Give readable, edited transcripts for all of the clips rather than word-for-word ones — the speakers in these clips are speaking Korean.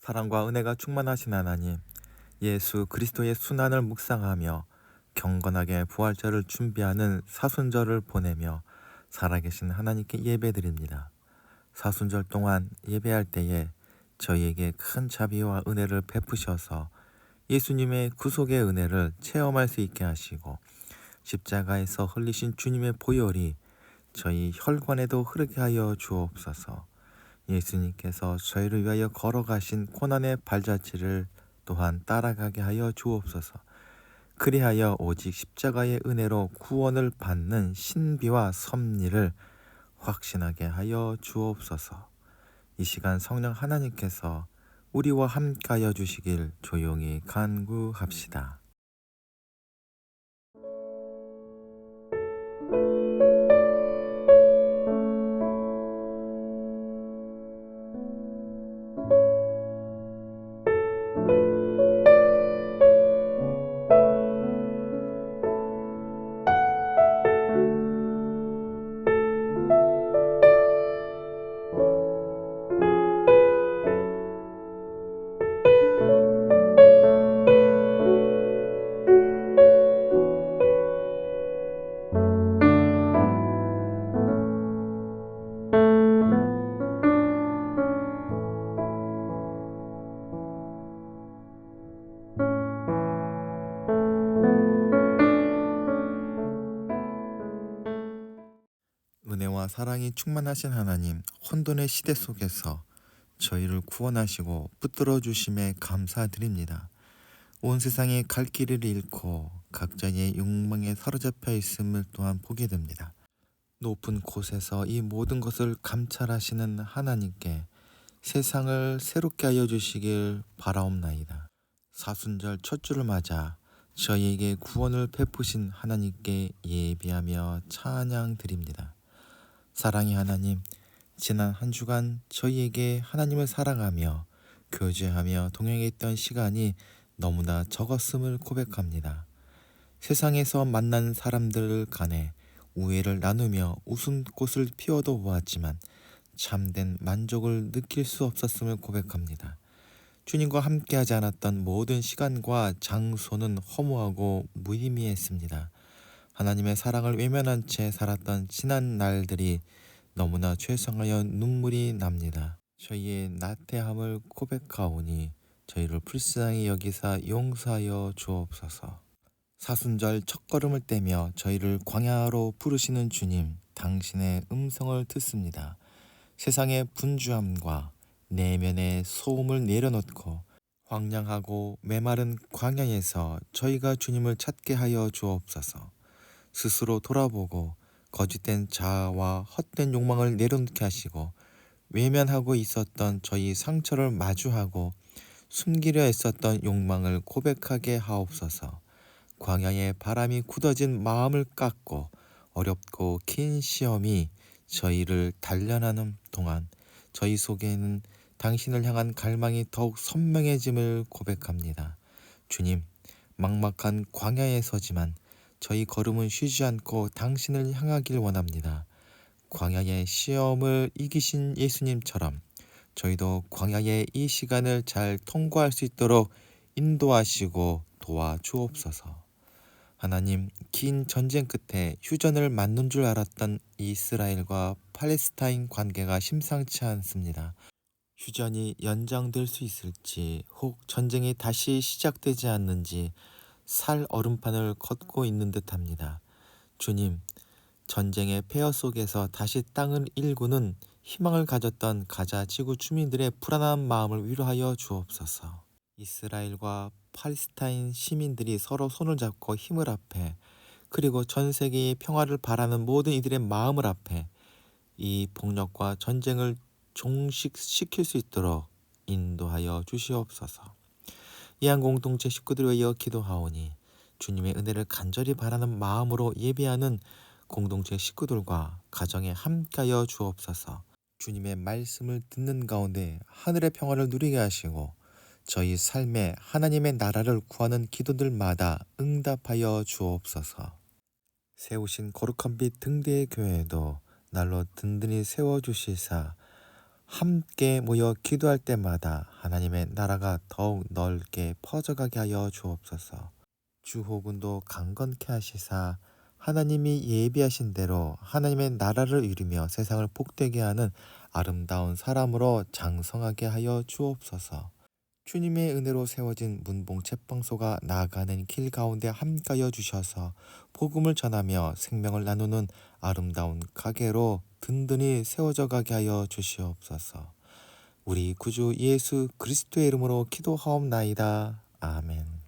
사랑과 은혜가 충만하신 하나님, 예수 그리스도의 순환을 묵상하며 경건하게 부활절을 준비하는 사순절을 보내며 살아계신 하나님께 예배드립니다. 사순절 동안 예배할 때에 저희에게 큰 자비와 은혜를 베푸셔서 예수님의 구속의 은혜를 체험할 수 있게 하시고 십자가에서 흘리신 주님의 보혈이 저희 혈관에도 흐르게 하여 주옵소서. 예수님께서 저희를 위하여 걸어가신 고난의 발자취를 또한 따라가게 하여 주옵소서. 그리하여 오직 십자가의 은혜로 구원을 받는 신비와 섭리를 확신하게 하여 주옵소서. 이 시간 성령 하나님께서 우리와 함께하여 주시길 조용히 간구합시다. 은혜와 사랑이 충만하신 하나님, 혼돈의 시대 속에서 저희를 구원하시고 붙들어 주심에 감사드립니다. 온 세상이 갈 길을 잃고 각자의 욕망에 사로잡혀 있음을 또한 보게 됩니다. 높은 곳에서 이 모든 것을 감찰하시는 하나님께 세상을 새롭게 하여 주시길 바라옵나이다. 사순절 첫 주를 맞아 저희에게 구원을 베푸신 하나님께 예비하며 찬양 드립니다. 사랑의 하나님, 지난 한 주간 저희에게 하나님을 사랑하며 교제하며 동행했던 시간이 너무나 적었음을 고백합니다. 세상에서 만난 사람들 간에 우애를 나누며 웃음꽃을 피워도 보았지만 참된 만족을 느낄 수 없었음을 고백합니다. 주님과 함께하지 않았던 모든 시간과 장소는 허무하고 무의미했습니다. 하나님의 사랑을 외면한 채 살았던 지난 날들이 너무나 죄송하여 눈물이 납니다. 저희의 나태함을 고백하오니 저희를 불쌍히 여기사 용서하여 주옵소서. 사순절 첫걸음을 떼며 저희를 광야로 부르시는 주님, 당신의 음성을 듣습니다. 세상의 분주함과 내면의 소음을 내려놓고 황량하고 메마른 광야에서 저희가 주님을 찾게 하여 주옵소서. 스스로 돌아보고 거짓된 자아와 헛된 욕망을 내려놓게 하시고 외면하고 있었던 저희 상처를 마주하고 숨기려 했었던 욕망을 고백하게 하옵소서. 광야의 바람이 굳어진 마음을 깎고 어렵고 긴 시험이 저희를 단련하는 동안 저희 속에는 당신을 향한 갈망이 더욱 선명해짐을 고백합니다. 주님, 막막한 광야에 서지만 저희 걸음은 쉬지 않고 당신을 향하길 원합니다. 광야의 시험을 이기신 예수님처럼 저희도 광야의 이 시간을 잘 통과할 수 있도록 인도하시고 도와주옵소서. 하나님, 긴 전쟁 끝에 휴전을 맞는 줄 알았던 이스라엘과 팔레스타인 관계가 심상치 않습니다. 휴전이 연장될 수 있을지, 혹 전쟁이 다시 시작되지 않는지 살 얼음판을 걷고 있는 듯합니다. 주님, 전쟁의 폐허 속에서 다시 땅을 일구는 희망을 가졌던 가자 지구 주민들의 불안한 마음을 위로하여 주옵소서. 이스라엘과 팔레스타인 시민들이 서로 손을 잡고 힘을 합해, 그리고 전 세계의 평화를 바라는 모든 이들의 마음을 합해 이 폭력과 전쟁을 종식시킬 수 있도록 인도하여 주시옵소서. 이한 공동체 식구들을 위하여 기도하오니 주님의 은혜를 간절히 바라는 마음으로 예배하는 공동체 식구들과 가정에 함께하여 주옵소서. 주님의 말씀을 듣는 가운데 하늘의 평화를 누리게 하시고 저희 삶에 하나님의 나라를 구하는 기도들마다 응답하여 주옵소서. 세우신 거룩한 빛 등대의 교회도 날로 든든히 세워주시사 함께 모여 기도할 때마다 하나님의 나라가 더욱 넓게 퍼져가게 하여 주옵소서. 주호군도 강건케 하시사 하나님이 예비하신 대로 하나님의 나라를 이루며 세상을 복되게 하는 아름다운 사람으로 장성하게 하여 주옵소서. 주님의 은혜로 세워진 문봉 책방소가 나아가는 길 가운데 함께하여 주셔서 복음을 전하며 생명을 나누는 아름다운 가게로 든든히 세워져 가게 하여 주시옵소서. 우리 구주 예수 그리스도의 이름으로 기도하옵나이다. 아멘.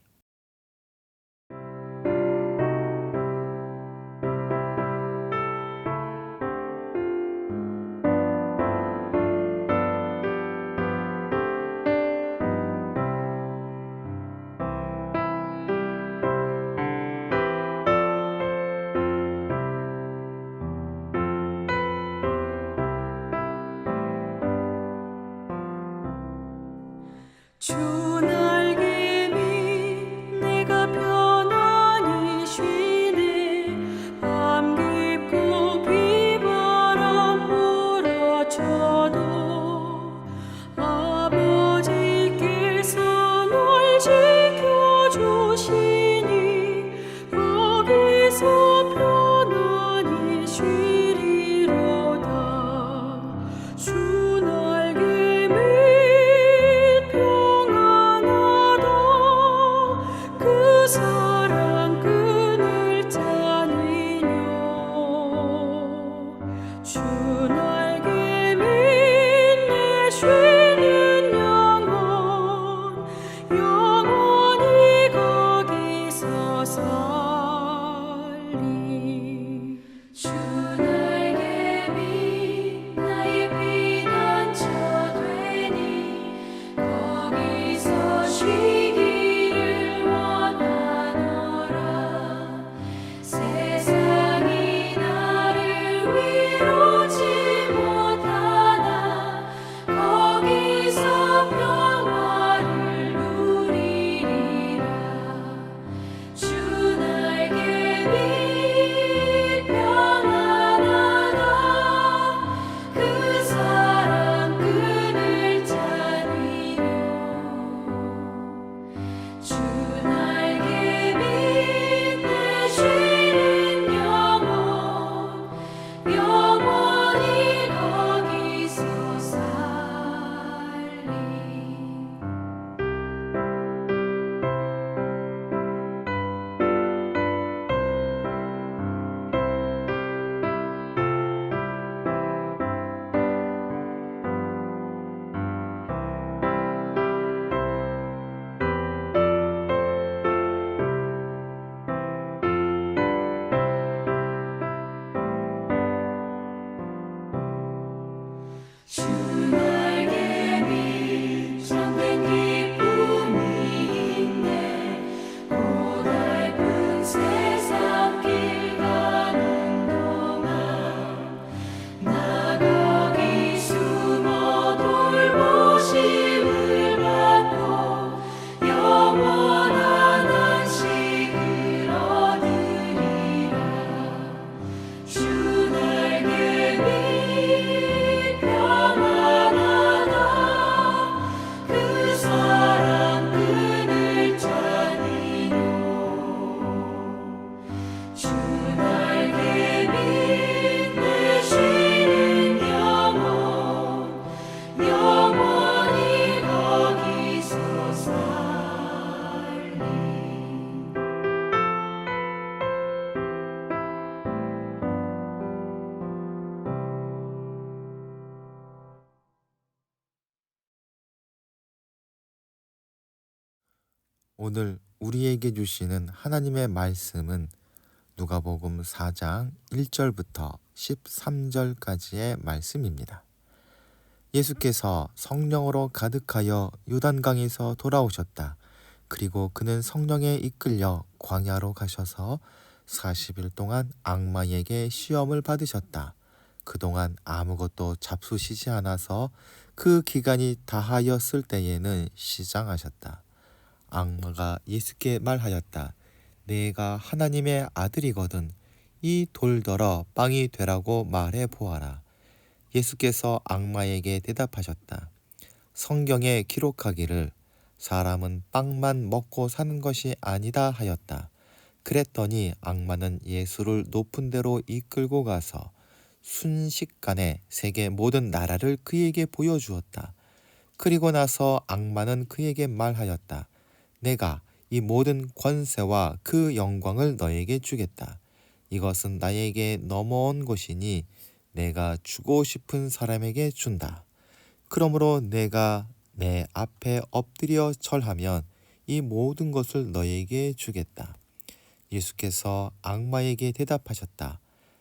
주 날개 밑 내가 편안히 쉬네. 밤 깊고 비바람 몰아쳐도 아버지께서 널 지켜주시니 거기서 편안히 쉬리로다. 주 날개 밑 그 사랑 끈을 짜니뇨. 주 날개 밑에 쉬는 영혼 영원히 거기서 살리. 주 날개 밑 나의 피난처 되니 거기서 쉬기를 원하노라. 세상이 나를 위로치 못하나 거기서 평화를 누리리라. 주 날개 밑 평안하다. 그 사랑 끈을 짜니뇨. 주 날개 밑에 쉬는 영혼 영원히 거기서 살리. 주 날개 밑 참된 기쁨이 있네. 고달픈 세상 길 가는 동안 나 거기 숨어 돌보심을 받고 영원한 안식을 얻으리라. 주 날개 밑 평안하다. 그 사랑 끈을 짜니뇨. 주 날개 밑에 쉬는 영혼 영원히 거기서 살리. 오늘 우리에게 주시는 하나님의 말씀은 누가복음 4장 1절부터 13절까지의 말씀입니다. 예수께서 성령으로 가득하여 요단강에서 돌아오셨다. 그리고 그는 성령에 이끌려 광야로 가셔서 40일 동안 악마에게 시험을 받으셨다. 그동안 아무것도 잡수시지 않아서 그 기간이 다하였을 때에는 시장하셨다. 악마가 예수께 말하였다. 내가 하나님의 아들이거든 이 돌더러 빵이 되라고 말해 보아라. 예수께서 악마에게 대답하셨다. 성경에 기록하기를 사람은 빵만 먹고 사는 것이 아니다 하였다. 그랬더니 악마는 예수를 높은 데로 이끌고 가서 순식간에 세계 모든 나라를 그에게 보여주었다. 그리고 나서 악마는 그에게 말하였다. 내가 이 모든 권세와 그 영광을 너에게 주겠다. 이것은 나에게 넘어온 것이니 내가 주고 싶은 사람에게 준다. 그러므로 내가 내 앞에 엎드려 절하면 이 모든 것을 너에게 주겠다. 예수께서 악마에게 대답하셨다.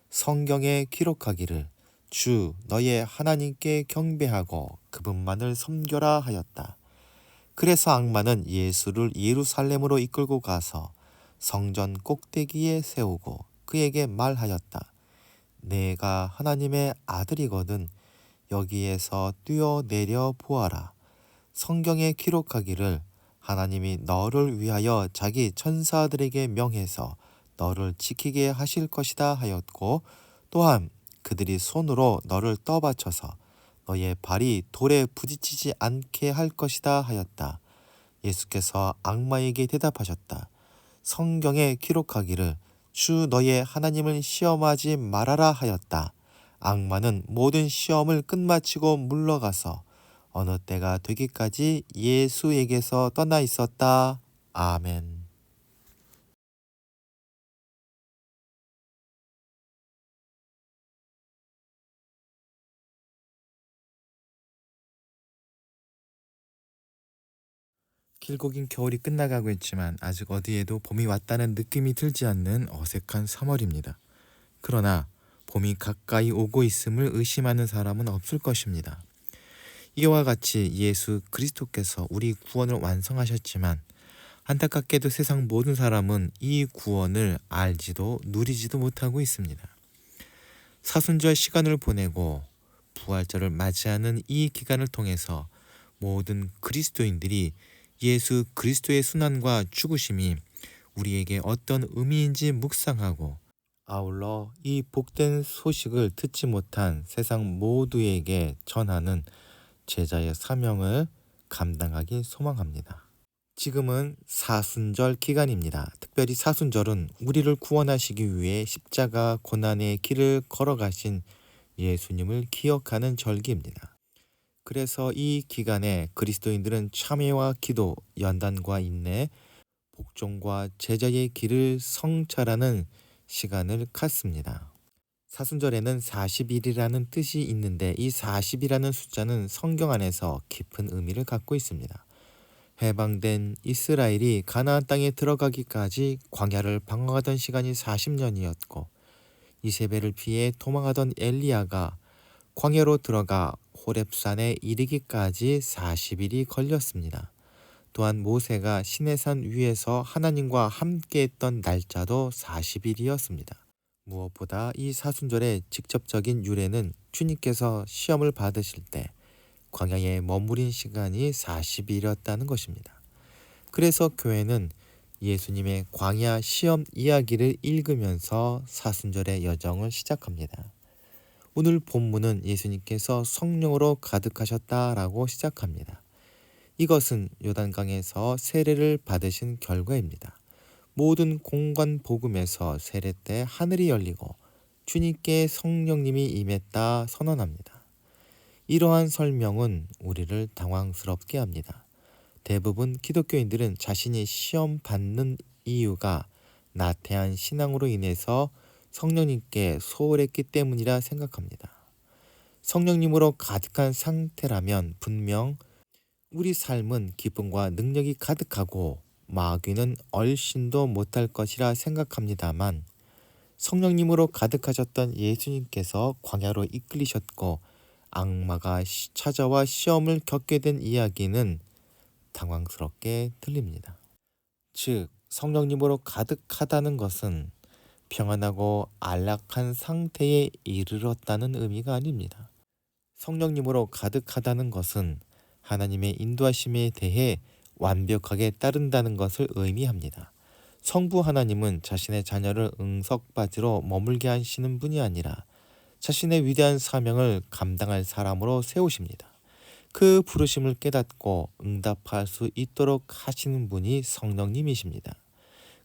성경에 기록하기를 주 너의 하나님께 경배하고 그분만을 섬겨라 하였다. 그래서 악마는 예수를 예루살렘으로 이끌고 가서 성전 꼭대기에 세우고 그에게 말하였다. 내가 하나님의 아들이거든 여기에서 뛰어내려 보아라. 성경에 기록하기를 하나님이 너를 위하여 자기 천사들에게 명해서 너를 지키게 하실 것이다 하였고 또한 그들이 손으로 너를 떠받쳐서 너의 발이 돌에 부딪히지 않게 할 것이다 하였다. 예수께서 악마에게 대답하셨다. 성경에 기록하기를 주 너의 하나님을 시험하지 말아라 하였다. 악마는 모든 시험을 끝마치고 물러가서 어느 때가 되기까지 예수에게서 떠나 있었다. 아멘. 길고 긴 겨울이 끝나가고 있지만 아직 어디에도 봄이 왔다는 느낌이 들지 않는 어색한 3월입니다. 그러나 봄이 가까이 오고 있음을 의심하는 사람은 없을 것입니다. 이와 같이 예수 그리스도께서 우리 구원을 완성하셨지만 안타깝게도 세상 모든 사람은 이 구원을 알지도 누리지도 못하고 있습니다. 사순절 시간을 보내고 부활절을 맞이하는 이 기간을 통해서 모든 그리스도인들이 예수 그리스도의 순환과 죽으심이 우리에게 어떤 의미인지 묵상하고 아울러 이 복된 소식을 듣지 못한 세상 모두에게 전하는 제자의 사명을 감당하기 소망합니다. 지금은 사순절 기간입니다. 특별히 사순절은 우리를 구원하시기 위해 십자가 고난의 길을 걸어가신 예수님을 기억하는 절기입니다. 그래서 이 기간에 그리스도인들은 참회와 기도, 연단과 인내, 복종과 제자의 길을 성찰하는 시간을 갖습니다. 사순절에는 40일이라는 뜻이 있는데 이 40이라는 숫자는 성경 안에서 깊은 의미를 갖고 있습니다. 해방된 이스라엘이 가나안 땅에 들어가기까지 광야를 방황하던 시간이 40년이었고 이세벨을 피해 도망하던 엘리야가 광야로 들어가 호렙산에 이르기까지 40일이 걸렸습니다. 또한 모세가 시내산 위에서 하나님과 함께했던 날짜도 40일이었습니다. 무엇보다 이 사순절의 직접적인 유래는 주님께서 시험을 받으실 때 광야에 머무린 시간이 40일이었다는 것입니다. 그래서 교회는 예수님의 광야 시험 이야기를 읽으면서 사순절의 여정을 시작합니다. 오늘 본문은 예수님께서 성령으로 가득하셨다라고 시작합니다. 이것은 요단강에서 세례를 받으신 결과입니다. 모든 공관 복음에서 세례 때 하늘이 열리고 주님께 성령님이 임했다 선언합니다. 이러한 설명은 우리를 당황스럽게 합니다. 대부분 기독교인들은 자신이 시험 받는 이유가 나태한 신앙으로 인해서 성령님께 소홀했기 때문이라 생각합니다. 성령님으로 가득한 상태라면 분명 우리 삶은 기쁨과 능력이 가득하고 마귀는 얼씬도 못할 것이라 생각합니다만 성령님으로 가득하셨던 예수님께서 광야로 이끌리셨고 악마가 찾아와 시험을 겪게 된 이야기는 당황스럽게 들립니다. 즉 성령님으로 가득하다는 것은 평안하고 안락한 상태에 이르렀다는 의미가 아닙니다. 성령님으로 가득하다는 것은 하나님의 인도하심에 대해 완벽하게 따른다는 것을 의미합니다. 성부 하나님은 자신의 자녀를 응석바지로 머물게 하시는 분이 아니라 자신의 위대한 사명을 감당할 사람으로 세우십니다. 그 부르심을 깨닫고 응답할 수 있도록 하시는 분이 성령님이십니다.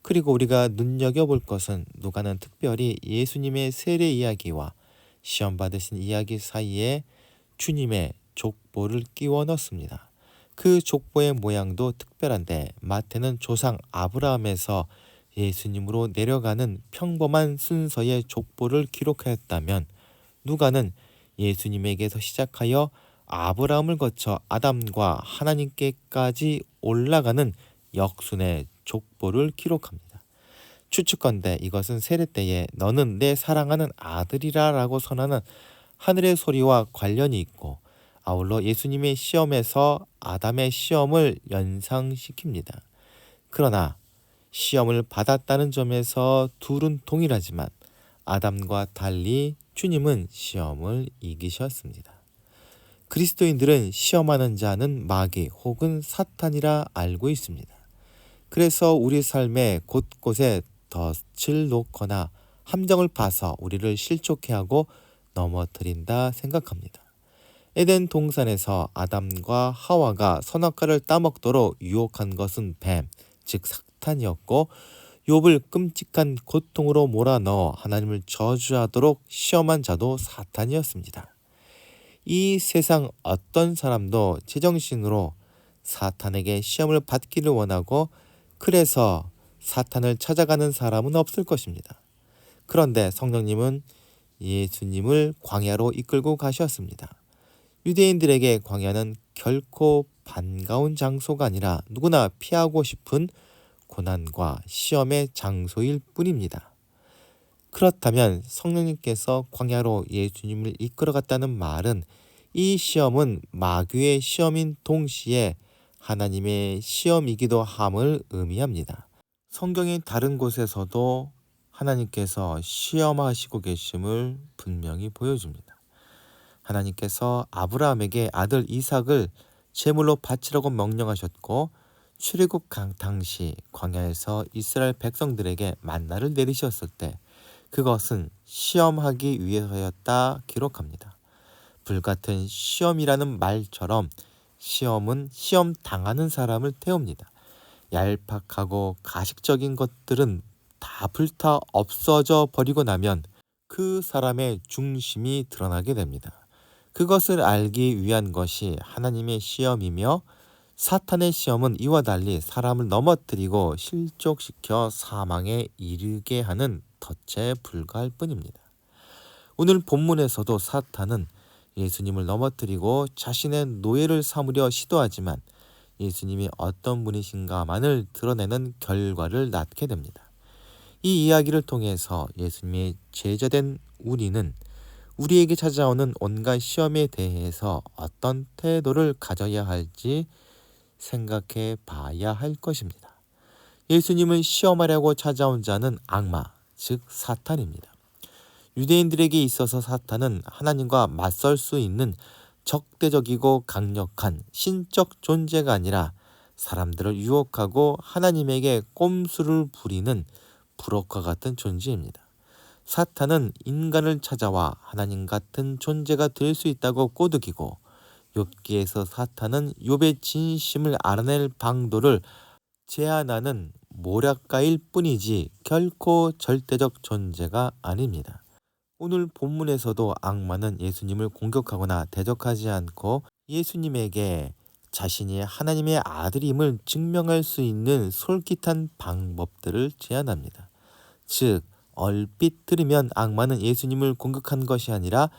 그리고 우리가 눈여겨볼 것은 누가는 특별히 예수님의 세례 이야기와 시험 받으신 이야기 사이에 주님의 족보를 끼워 넣습니다. 그 족보의 모양도 특별한데 마태는 조상 아브라함에서 예수님으로 내려가는 평범한 순서의 족보를 기록하였다면 누가는 예수님에게서 시작하여 아브라함을 거쳐 아담과 하나님께까지 올라가는 역순의 족보를 기록합니다. 추측건대 이것은 세례 때에 너는 내 사랑하는 아들이라 라고 선하는 하늘의 소리와 관련이 있고 아울러 예수님의 시험에서 아담의 시험을 연상시킵니다. 그러나 시험을 받았다는 점에서 둘은 동일하지만 아담과 달리 주님은 시험을 이기셨습니다. 그리스도인들은 시험하는 자는 마귀 혹은 사탄이라 알고 있습니다. 그래서 우리 삶의 곳곳에 덫을 놓거나 함정을 파서 우리를 실족해 하고 넘어뜨린다 생각합니다. 에덴 동산에서 아담과 하와가 선악과를 따먹도록 유혹한 것은 뱀, 즉 사탄이었고 욥을 끔찍한 고통으로 몰아넣어 하나님을 저주하도록 시험한 자도 사탄이었습니다. 이 세상 어떤 사람도 제정신으로 사탄에게 시험을 받기를 원하고 그래서 사탄을 찾아가는 사람은 없을 것입니다. 그런데 성령님은 예수님을 광야로 이끌고 가셨습니다. 유대인들에게 광야는 결코 반가운 장소가 아니라 누구나 피하고 싶은 고난과 시험의 장소일 뿐입니다. 그렇다면 성령님께서 광야로 예수님을 이끌어갔다는 말은 이 시험은 마귀의 시험인 동시에 하나님의 시험이기도 함을 의미합니다. 성경의 다른 곳에서도 하나님께서 시험하시고 계심을 분명히 보여줍니다. 하나님께서 아브라함에게 아들 이삭을 제물로 바치라고 명령하셨고 출애굽 당시 광야에서 이스라엘 백성들에게 만나를 내리셨을 때 그것은 시험하기 위해서였다 기록합니다. 불같은 시험이라는 말처럼 시험은 시험 당하는 사람을 태웁니다. 얄팍하고 가식적인 것들은 다 불타 없어져 버리고 나면 그 사람의 중심이 드러나게 됩니다. 그것을 알기 위한 것이 하나님의 시험이며 사탄의 시험은 이와 달리 사람을 넘어뜨리고 실족시켜 사망에 이르게 하는 덫에 불과할 뿐입니다. 오늘 본문에서도 사탄은 예수님을 넘어뜨리고 자신의 노예를 삼으려 시도하지만 예수님이 어떤 분이신가만을 드러내는 결과를 낳게 됩니다. 이 이야기를 통해서 예수님의 제자된 우리는 우리에게 찾아오는 온갖 시험에 대해서 어떤 태도를 가져야 할지 생각해 봐야 할 것입니다. 예수님을 시험하려고 찾아온 자는 악마, 즉 사탄입니다. 유대인들에게 있어서 사탄은 하나님과 맞설 수 있는 적대적이고 강력한 신적 존재가 아니라 사람들을 유혹하고 하나님에게 꼼수를 부리는 불혹과 같은 존재입니다. 사탄은 인간을 찾아와 하나님 같은 존재가 될 수 있다고 꼬드기고 욥기에서 사탄은 욥의 진심을 알아낼 방도를 제한하는 모략가일 뿐이지 결코 절대적 존재가 아닙니다. 오늘 본문에서도 악마는 예수님을 공격하거나 대적하지 않고 예수님에게 자신이 하나님의 아들임을 증명할 수 있는 솔깃한 방법들을 제안합니다. 즉, 얼핏 들으면 악마는 예수님을 공격한 것이 아니라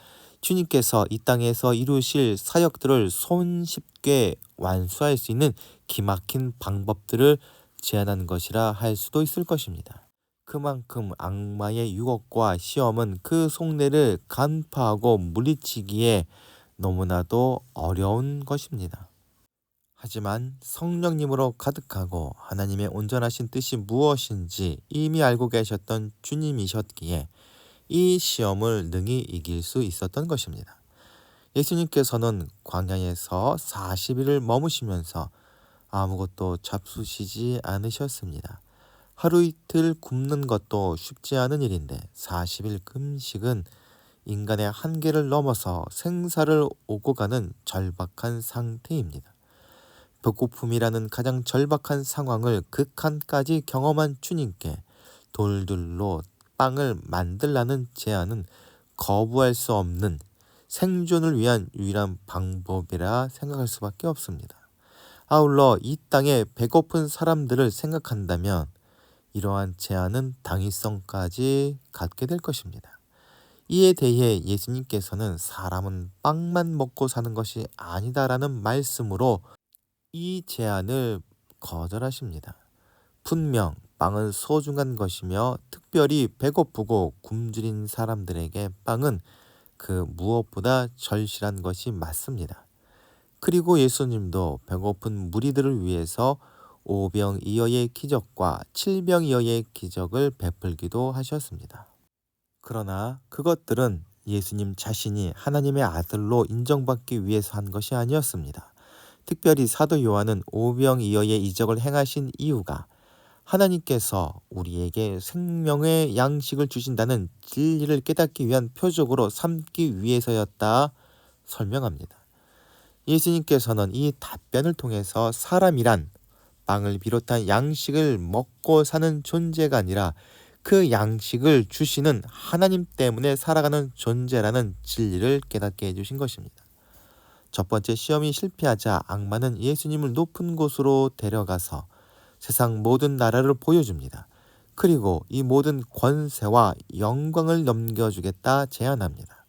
주님께서 이 땅에서 이루실 사역들을 손쉽게 완수할 수 있는 기막힌 방법들을 제안한 것이라 할 수도 있을 것입니다. 그만큼 악마의 유혹과 시험은 그 속내를 간파하고 물리치기에 너무나도 어려운 것입니다. 하지만 성령님으로 가득하고 하나님의 온전하신 뜻이 무엇인지 이미 알고 계셨던 주님이셨기에 이 시험을 능히 이길 수 있었던 것입니다. 예수님께서는 광야에서 40일을 머무시면서 아무것도 잡수시지 않으셨습니다. 하루 이틀 굶는 것도 쉽지 않은 일인데 40일 금식은 인간의 한계를 넘어서 생사를 오고 가는 절박한 상태입니다. 배고픔이라는 가장 절박한 상황을 극한까지 경험한 주님께 돌들로 빵을 만들라는 제안은 거부할 수 없는 생존을 위한 유일한 방법이라 생각할 수밖에 없습니다. 아울러 이 땅에 배고픈 사람들을 생각한다면 이러한 제안은 당위성까지 갖게 될 것입니다. 이에 대해 예수님께서는 사람은 빵만 먹고 사는 것이 아니다라는 말씀으로 이 제안을 거절하십니다. 분명 빵은 소중한 것이며 특별히 배고프고 굶주린 사람들에게 빵은 그 무엇보다 절실한 것이 맞습니다. 그리고 예수님도 배고픈 무리들을 위해서 5병이어의 기적과 7병이어의 기적을 베풀기도 하셨습니다. 그러나 그것들은 예수님 자신이 하나님의 아들로 인정받기 위해서 한 것이 아니었습니다. 특별히 사도 요한은 5병이어의 이적을 행하신 이유가 하나님께서 우리에게 생명의 양식을 주신다는 진리를 깨닫기 위한 표적으로 삼기 위해서였다 설명합니다. 예수님께서는 이 답변을 통해서 사람이란 빵을 비롯한 양식을 먹고 사는 존재가 아니라 그 양식을 주시는 하나님 때문에 살아가는 존재라는 진리를 깨닫게 해주신 것입니다. 첫 번째 시험이 실패하자 악마는 예수님을 높은 곳으로 데려가서 세상 모든 나라를 보여줍니다. 그리고 이 모든 권세와 영광을 넘겨주겠다 제안합니다.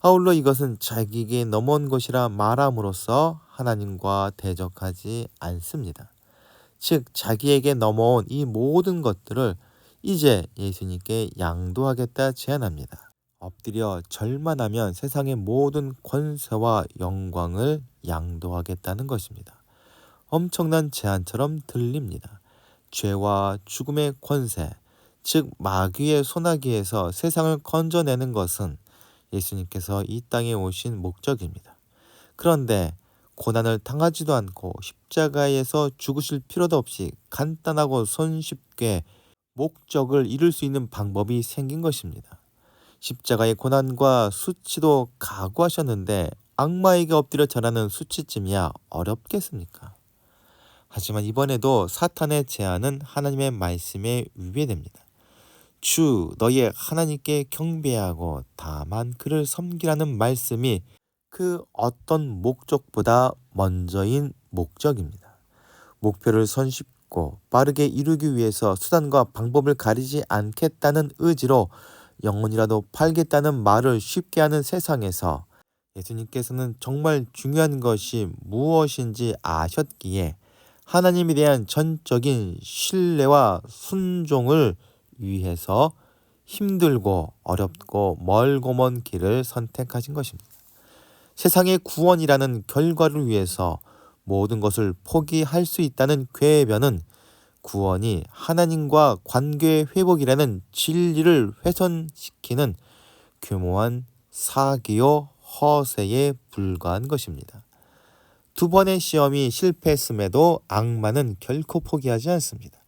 아울러 이것은 자기에게 넘어온 것이라 말함으로써 하나님과 대적하지 않습니다. 즉 자기에게 넘어온 이 모든 것들을 이제 예수님께 양도하겠다 제안합니다. 엎드려 절만하면 세상의 모든 권세와 영광을 양도하겠다는 것입니다. 엄청난 제안처럼 들립니다. 죄와 죽음의 권세, 즉 마귀의 소나기에서 세상을 건져내는 것은 예수님께서 이 땅에 오신 목적입니다. 그런데 고난을 당하지도 않고 십자가에서 죽으실 필요도 없이 간단하고 손쉽게 목적을 이룰 수 있는 방법이 생긴 것입니다. 십자가의 고난과 수치도 각오하셨는데 악마에게 엎드려 절하는 수치쯤이야 어렵겠습니까? 하지만 이번에도 사탄의 제안은 하나님의 말씀에 위배됩니다. 주 너의 하나님께 경배하고 다만 그를 섬기라는 말씀이 그 어떤 목적보다 먼저인 목적입니다. 목표를 손쉽고 빠르게 이루기 위해서 수단과 방법을 가리지 않겠다는 의지로 영혼이라도 팔겠다는 말을 쉽게 하는 세상에서 예수님께서는 정말 중요한 것이 무엇인지 아셨기에 하나님에 대한 전적인 신뢰와 순종을 위해서 힘들고 어렵고 멀고 먼 길을 선택하신 것입니다. 세상의 구원이라는 결과를 위해서 모든 것을 포기할 수 있다는 궤변은 구원이 하나님과 관계의 회복이라는 진리를 훼손시키는 교묘한 사기요 허세에 불과한 것입니다. 두 번의 시험이 실패했음에도 악마는 결코 포기하지 않습니다.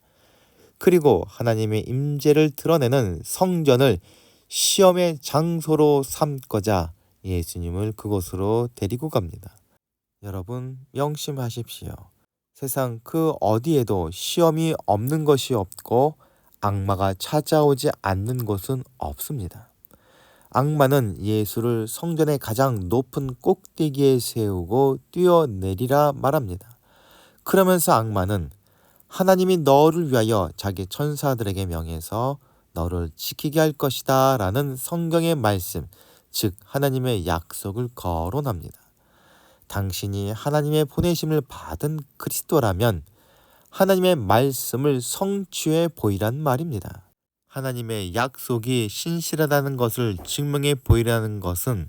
그리고 하나님의 임재를 드러내는 성전을 시험의 장소로 삼고자 예수님을 그곳으로 데리고 갑니다. 여러분 명심하십시오. 세상 그 어디에도 시험이 없는 것이 없고 악마가 찾아오지 않는 곳은 없습니다. 악마는 예수를 성전의 가장 높은 꼭대기에 세우고 뛰어내리라 말합니다. 그러면서 악마는 하나님이 너를 위하여 자기 천사들에게 명해서 너를 지키게 할 것이다 라는 성경의 말씀, 즉 하나님의 약속을 거론합니다. 당신이 하나님의 보내심을 받은 그리스도라면 하나님의 말씀을 성취해 보이란 말입니다. 하나님의 약속이 신실하다는 것을 증명해 보이라는 것은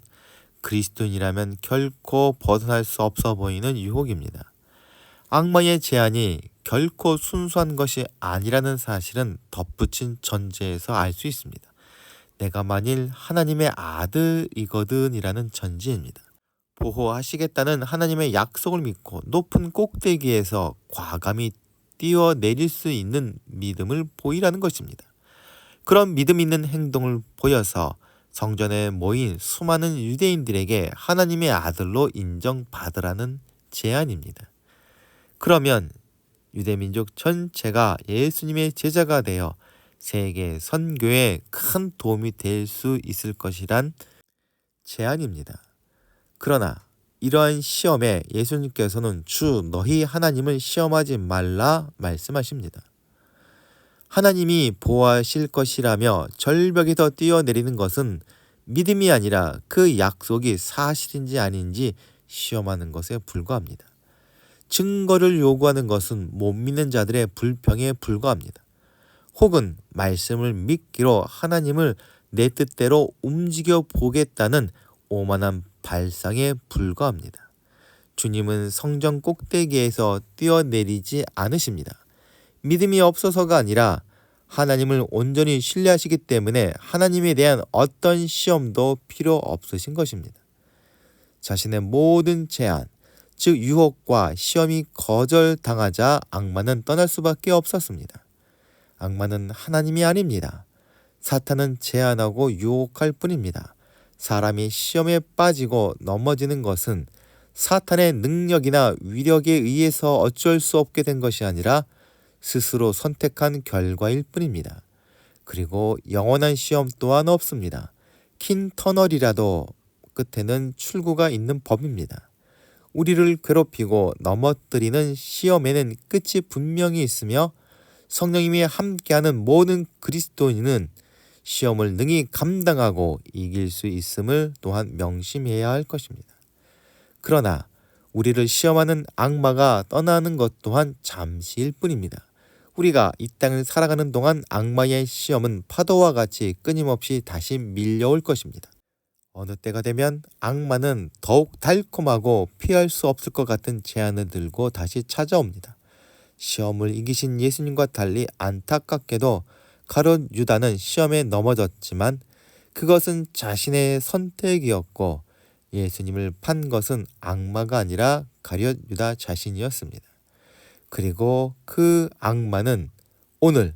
그리스도인이라면 결코 벗어날 수 없어 보이는 유혹입니다. 악마의 제안이 결코 순수한 것이 아니라는 사실은 덧붙인 전제에서 알 수 있습니다. 내가 만일 하나님의 아들이거든이라는 전제입니다. 보호하시겠다는 하나님의 약속을 믿고 높은 꼭대기에서 과감히 뛰어내릴 수 있는 믿음을 보이라는 것입니다. 그런 믿음 있는 행동을 보여서 성전에 모인 수많은 유대인들에게 하나님의 아들로 인정받으라는 제안입니다. 그러면 유대민족 전체가 예수님의 제자가 되어 세계 선교에 큰 도움이 될 수 있을 것이란 제안입니다. 그러나 이러한 시험에 예수님께서는 주 너희 하나님을 시험하지 말라 말씀하십니다. 하나님이 보호하실 것이라며 절벽에서 뛰어내리는 것은 믿음이 아니라 그 약속이 사실인지 아닌지 시험하는 것에 불과합니다. 증거를 요구하는 것은 못 믿는 자들의 불평에 불과합니다. 혹은 말씀을 믿기로 하나님을 내 뜻대로 움직여 보겠다는 오만한 발상에 불과합니다. 주님은 성전 꼭대기에서 뛰어내리지 않으십니다. 믿음이 없어서가 아니라 하나님을 온전히 신뢰하시기 때문에 하나님에 대한 어떤 시험도 필요 없으신 것입니다. 자신의 모든 제한, 즉 유혹과 시험이 거절당하자 악마는 떠날 수밖에 없었습니다. 악마는 하나님이 아닙니다. 사탄은 제한하고 유혹할 뿐입니다. 사람이 시험에 빠지고 넘어지는 것은 사탄의 능력이나 위력에 의해서 어쩔 수 없게 된 것이 아니라 스스로 선택한 결과일 뿐입니다. 그리고 영원한 시험 또한 없습니다. 긴 터널이라도 끝에는 출구가 있는 법입니다. 우리를 괴롭히고 넘어뜨리는 시험에는 끝이 분명히 있으며 성령님이 함께하는 모든 그리스도인은 시험을 능히 감당하고 이길 수 있음을 또한 명심해야 할 것입니다. 그러나 우리를 시험하는 악마가 떠나는 것 또한 잠시일 뿐입니다. 우리가 이 땅을 살아가는 동안 악마의 시험은 파도와 같이 끊임없이 다시 밀려올 것입니다. 어느 때가 되면 악마는 더욱 달콤하고 피할 수 없을 것 같은 제안을 들고 다시 찾아옵니다. 시험을 이기신 예수님과 달리 안타깝게도 가룟 유다는 시험에 넘어졌지만 그것은 자신의 선택이었고 예수님을 판 것은 악마가 아니라 가룟 유다 자신이었습니다. 그리고 그 악마는 오늘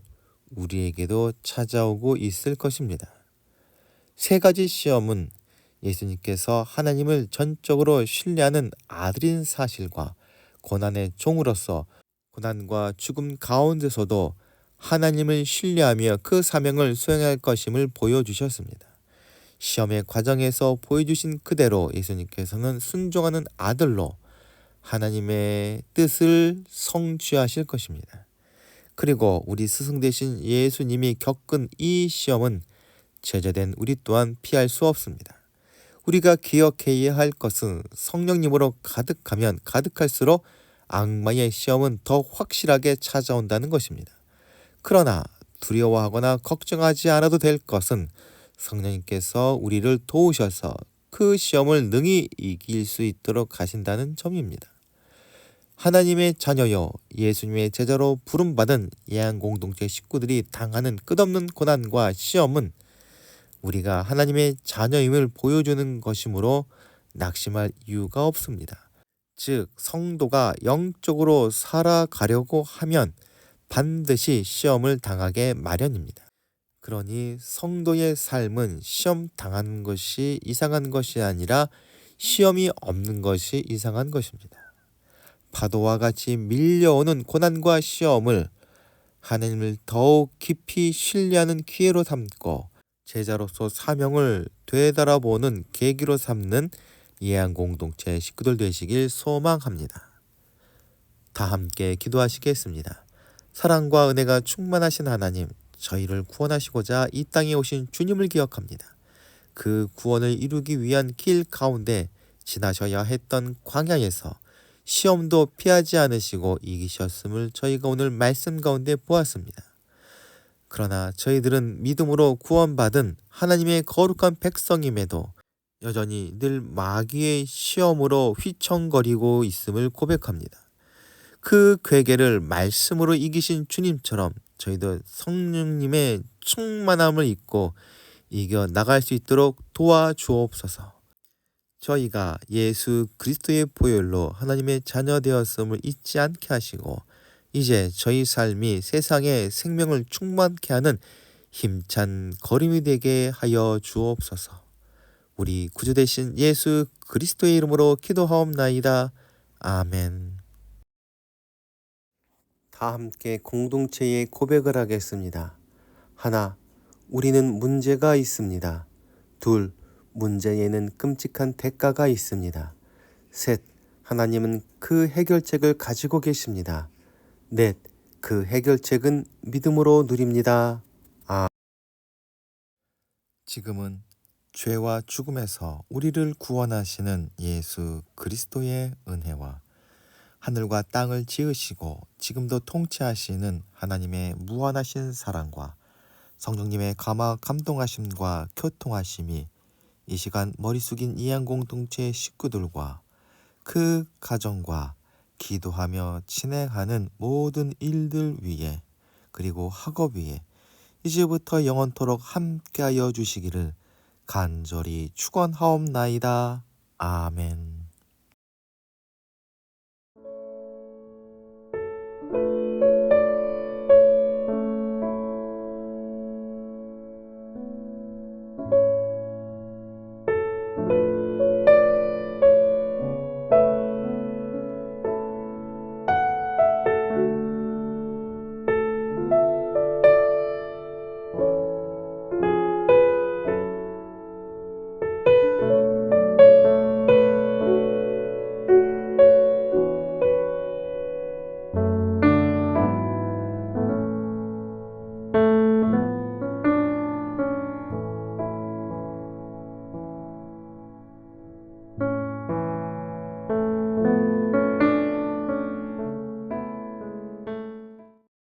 우리에게도 찾아오고 있을 것입니다. 세 가지 시험은 예수님께서 하나님을 전적으로 신뢰하는 아들인 사실과 고난의 종으로서 고난과 죽음 가운데서도 하나님을 신뢰하며 그 사명을 수행할 것임을 보여주셨습니다. 시험의 과정에서 보여주신 그대로 예수님께서는 순종하는 아들로 하나님의 뜻을 성취하실 것입니다. 그리고 우리 스승 되신 예수님이 겪은 이 시험은 제자된 우리 또한 피할 수 없습니다. 우리가 기억해야 할 것은 성령님으로 가득하면 가득할수록 악마의 시험은 더 확실하게 찾아온다는 것입니다. 그러나 두려워하거나 걱정하지 않아도 될 것은 성령님께서 우리를 도우셔서 그 시험을 능히 이길 수 있도록 하신다는 점입니다. 하나님의 자녀요 예수님의 제자로 부름받은 예안공동체 식구들이 당하는 끝없는 고난과 시험은 우리가 하나님의 자녀임을 보여주는 것이므로 낙심할 이유가 없습니다. 즉 성도가 영적으로 살아가려고 하면 반드시 시험을 당하게 마련입니다. 그러니 성도의 삶은 시험 당하는 것이 이상한 것이 아니라 시험이 없는 것이 이상한 것입니다. 파도와 같이 밀려오는 고난과 시험을 하나님을 더욱 깊이 신뢰하는 기회로 삼고 제자로서 사명을 되돌아보는 계기로 삼는 예안공동체 식구들 되시길 소망합니다. 다 함께 기도하시겠습니다. 사랑과 은혜가 충만하신 하나님, 저희를 구원하시고자 이 땅에 오신 주님을 기억합니다. 그 구원을 이루기 위한 길 가운데 지나셔야 했던 광야에서 시험도 피하지 않으시고 이기셨음을 저희가 오늘 말씀 가운데 보았습니다. 그러나 저희들은 믿음으로 구원받은 하나님의 거룩한 백성임에도 여전히 늘 마귀의 시험으로 휘청거리고 있음을 고백합니다. 그 괴계를 말씀으로 이기신 주님처럼 저희도 성령님의 충만함을 입고 이겨 나갈 수 있도록 도와주옵소서. 저희가 예수 그리스도의 보혈로 하나님의 자녀 되었음을 잊지 않게 하시고 이제 저희 삶이 세상에 생명을 충만케 하는 힘찬 걸음이 되게 하여 주옵소서. 우리 구주 되신 예수 그리스도의 이름으로 기도하옵나이다. 아멘. 다 함께 공동체의 고백을 하겠습니다. 하나, 우리는 문제가 있습니다. 둘, 문제에는 끔찍한 대가가 있습니다. 셋, 하나님은 그 해결책을 가지고 계십니다. 넷, 그 해결책은 믿음으로 누립니다. 지금은 죄와 죽음에서 우리를 구원하시는 예수 그리스도의 은혜와 하늘과 땅을 지으시고 지금도 통치하시는 하나님의 무한하신 사랑과 성령님의 감동하심과 교통하심이 이 시간 머리 숙인 이양공동체 식구들과 그 가정과 기도하며 진행하는 모든 일들 위에 그리고 학업 위에 이제부터 영원토록 함께하여 주시기를 간절히 축원하옵나이다. 아멘.